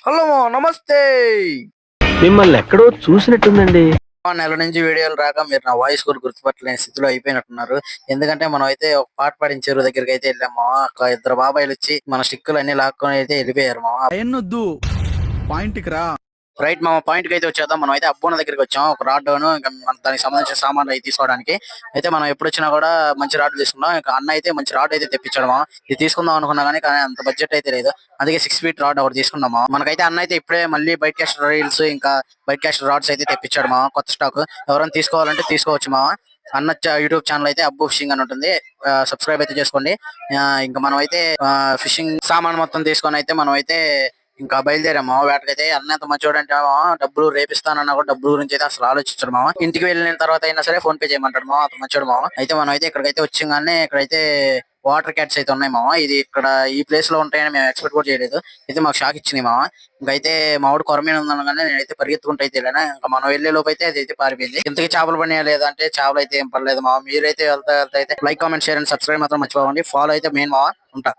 Hello నమస్తే. మిమ్మల్ని ఎక్కడో చూసినట్టుందండి. నెల నుంచి వీడియోలు రాక మీరు నా వాయిస్ కూడా గుర్తుపట్టలేని స్థితిలో అయిపోయినట్టున్నారు. ఎందుకంటే మనం అయితే ఒక పాట పాడిన చెరువు దగ్గరికి అయితే వెళ్ళాము మామ. ఒక ఇద్దరు బాబాయిలు వచ్చి మన స్టిక్కులు అన్ని లాక్కొని అయితే వెళ్ళిపోయారు మామ. అయన్నొద్దు, పాయింట్కి రా. రైట్ మామ, పాయింట్ కి అయితే వచ్చేద్దాం. మనం అయితే అబ్బోన దగ్గరికి వచ్చాం. ఒక రాడ్ ఇంకా దానికి సంబంధించిన సామాన్లు అయితే తీసుకోవడానికి. అయితే మనం ఎప్పుడు వచ్చినా కూడా మంచి రాడ్ తీసుకున్నాం. ఇంకా అన్న అయితే మంచి రాడ్ అయితే తెప్పించాడు మామ. ఇది తీసుకుందాం అనుకున్నా కానీ అంత బడ్జెట్ అయితే లేదు. అందుకే 6 ఫీట్ రాడ్ ఒకటి తీసుకున్నాం మామ. మనకైతే అన్న అయితే ఇప్పుడే మళ్ళీ బైట్ క్యాస్టర్ రీల్స్ ఇంకా బైట్ క్యాస్టర్ రాడ్స్ అయితే తెప్పించాడు మామ. కొత్త స్టాక్ ఎవరైనా తీసుకోవాలంటే తీసుకోవచ్చు మామ. అన్న యూట్యూబ్ ఛానల్ అయితే అబ్బు ఫిషింగ్ అని ఉంటుంది. సబ్స్క్రైబ్ అయితే చేసుకోండి. ఇంకా మనం అయితే ఫిషింగ్ సామాన్ మొత్తం తీసుకొని అయితే మనం అయితే ఇంకా బయలుదేరాము వేటకైతే. అన్న ఎంత మంచోడు అంటే డబ్బులు రేపిస్తానన్నా కూడా డబ్బుల గురించి అయితే అసలు ఆలోచించడు మామ. ఇంటికి వెళ్ళిన తర్వాత అయినా సరే ఫోన్ పే చేయమంటాడు మామ. అంత మంచోడు మామ. అయితే మనం అయితే ఇక్కడికైతే వచ్చాగానే ఇక్కడైతే వాటర్ క్యాట్స్ అయితే ఉన్నాయి మామ. ఇది ఇక్కడ ఈ ప్లేస్ లో ఉంటాయని మేము ఎక్స్పెక్ట్ కూడా చేయలేదు. అయితే మాకు షాక్ ఇచ్చింది మామ. ఇంకైతే మామిడి కొరమీన ఉందనగానే నేనైతే పరిగెత్తుకుంటూ అయితే వెళ్ళాను. ఇంకా మనం వెళ్లే లోపు అయితే అది అయితే పారిపోయింది. ఇంతకీ చేపలు పడినా లేదంటే చేపలు అయితే ఏం పడలేదు మామ. మీరైతే వెళ్తా అయితే like comment share and subscribe మాత్రం మర్చిపోకండి. ఫాలో అయితే మెయిన్ మామ. ఉంటా.